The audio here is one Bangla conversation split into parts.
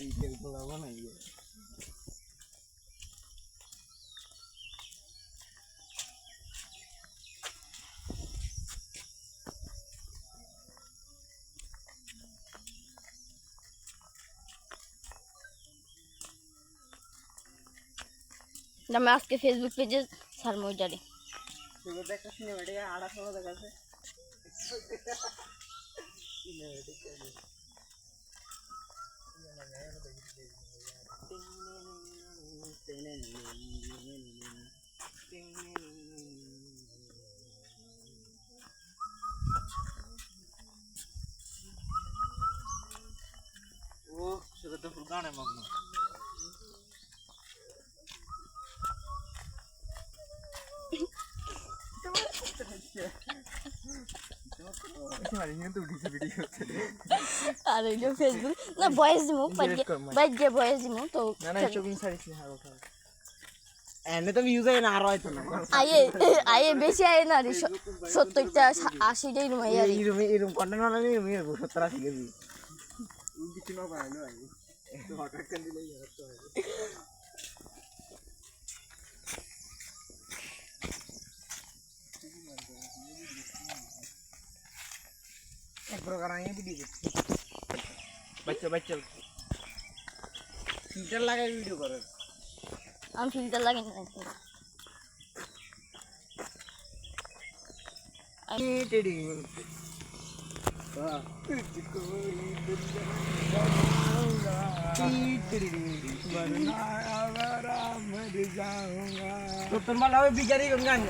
ইটের গোলা বানাইয়ে আমি আজকে ফেসবুক পেজে ছাড়বো ওইটারে দেখা সিনেমাটিক 800 দেখাচ্ছে ও সেটা তো পুরো গানে মগ্ন আর এই যে ফেসবুক না ভয়েস দিমু বাইরে ভয়েস দিমু তো না না চোকিং সারিস না হারো খাও এনে তো ভিউজ আই না আর হয়তো না আয়ে বেশি আয়ে না রে 70টা 80টা এরকম আয়ে আর এরকম কন্টেন্ট বানালে এরকম 70 80 কেজি কিছু না বানালো আই তো হঠাৎ করে দিলেই হতো एक प्रकार आए वीडियो बच्चे बच्चे फिल्टर लगा वीडियो करो हम फिल्टर लगा नहीं टेडी तो तुम माला बिगाड़ी कौन गान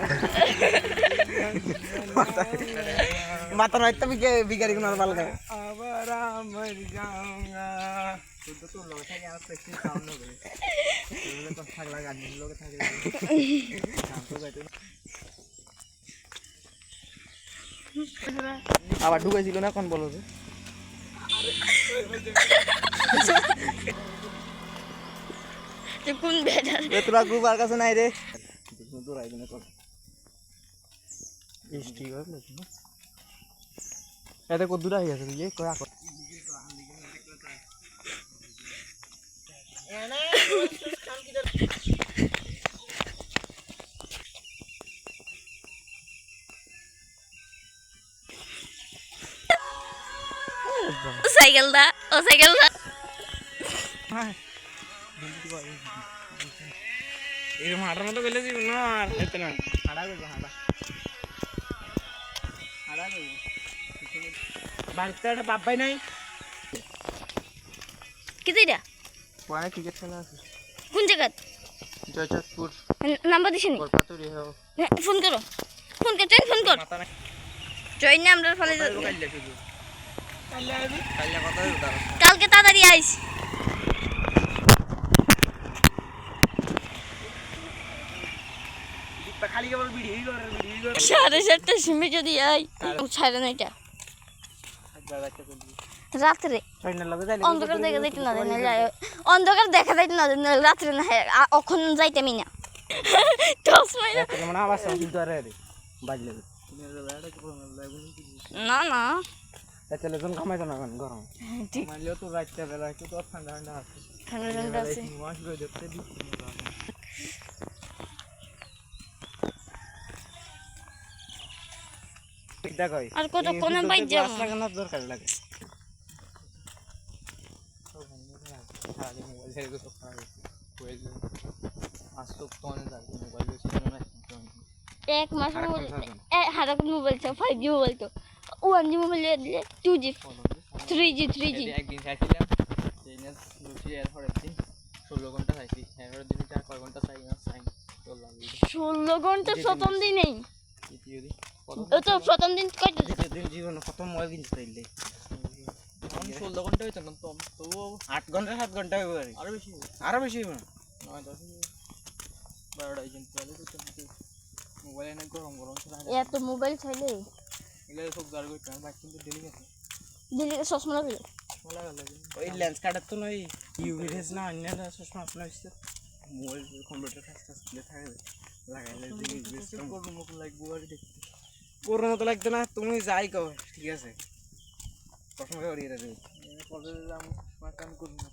माता रात तक बिगाड़ी कौन बाल गए अब राम मर जाऊंगा तो लोग थे यार प्रैक्टिस काम न करे लोग तो थक लगा लोग थक काम तो बैठे আবার ঢুকাইছিল না কোন বলো তো কোন বেটার তোরা গ্রুপ আর কাছে নাই রে দূর আইবে না কোন স্টিক আর না এটা কত দূর আই আছে এই কয়া কর এনে কাম কি সাইকেল দা ও সাইকেল দা এরকম হাঁটার মতো গেলে যাবো না আর এতে না হাঁটা করবো হাঁটা হাঁটা করবো বাড়িতে একটা বাপ্পাই নাই কি দিরা ওখানে ক্রিকেট খেলা আছে কোন জায়গা জয়চাঁদপুর নাম্বার দিছেনি কলকাতারই হও ফোন করো ফোন কর ফোন কর মাথা নাই জয় না আমরা ফলে কাইলে শুধু কাইলে কথা হইলো তার কালকে তাড়াতাড়ি আইস খালি কেবল ভিডিও করে 7:30টার সময় যদি আই ছাড়ে না এটা রাত্রে অন্ধকার দেখা যাইতে না অন্ধকার দেখা যাইতে না রাত্রে না এখন যাইতামই না টস মাইরা মানে আবার কিন্তু আরে বাজলে না না তাহলে জন কামাইতো না গরম মানলেও তো রাতটা বেলা একটু তো ঠান্ডা ঠান্ডা আছে ঠান্ডা ঠান্ডা আছে মাস করে দেখতে দিই এটা কই আর কত কোন বাইক যাব লাগানোর দরকার লাগে সারাদিন মোবাইল ছেড়ে তো খারাপ হয়ে যায় আজ তো অনেক যাবে মোবাইল ছিল না এক মাস হারাক মোবাইল ছিল 5G মোবাইল তো 1G মোবাইল দিলে 2G 3G একদিন খাইছিলাম সেই না লুচি এর পরের দিন 16 ঘন্টা খাইছি এর দিন 4 ঘন্টা চাই না চাই তো লাগবে 16 ঘন্টা প্রথম দিনেই দ্বিতীয় দিন ও তো প্রথম দিন কয়টা দ্বিতীয় দিন জীবন প্রথম মোবাইল কিনতে চাইলে 16 ঘন্টা হইতো না তো 8 ঘন্টা 7 ঘন্টা হইবে আরো বেশি হইবে 9 10 12টা দিন চলে তো মোবাইল না গরম ছিল এত মোবাইল চাইলে এগুলো সব গাড়ি করতে আর বাইক কিন্তু দিলি গেছে দিলে চশমা লাগবে ওই লেন্স কাটার তো নয় ইউভি রেজ না অন্য চশমা আপনার হচ্ছে মোবাইল কম্পিউটার কাজটা খুলে থাকে লাগাইলে বেস্ট করব মুখ লাগবে আর দেখতে পুরো মতো লাগতো না তুমি যাই কও ঠিক আছে প্রথমে ওরিয়ে দেবে কলেজে যাম স্মার্ট কাম করব না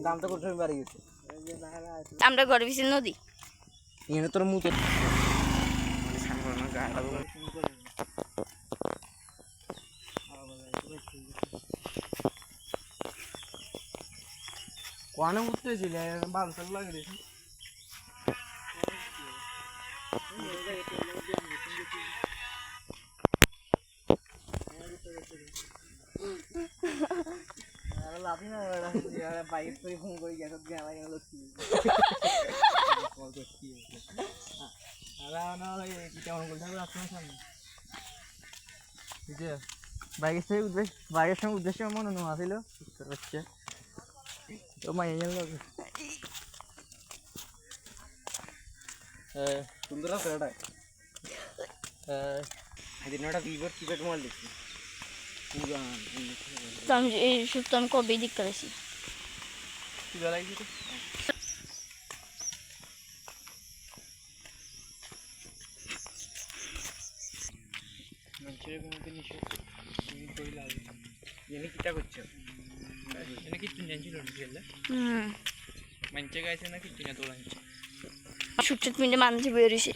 দাম তো করতে বাড়ি গেছে আমরা ঘরে পিছিয়ে নদী এখানে তোর মুখ কোয়ানে উঠতেছিল বালসাল লাগে দেখি লাভি না বাইক করে ফোন করে গেছে গ্রামে গেল কেমন বলতে হবে আপনার সামনে বাইকের থেকে বাইকের সঙ্গে উদ্দেশ্য মনে নেওয়া ছিল হচ্ছে তো মাইয়া গেল সুন্দর আছে এটা একটা বিগর টিকেট মাল দেখছি আমি এই সব আমি কবেই দিক করেছি কি বেলায় কি মানুষের কোনো নিষেধ তুমি কই লাগে এনে কিটা করছো এনে কিচ্ছু জানছিল না খেললে মানুষে গাইছে না কিচ্ছু না তোলা সুটসুট মিনিটে মানুষ বেরিয়েছে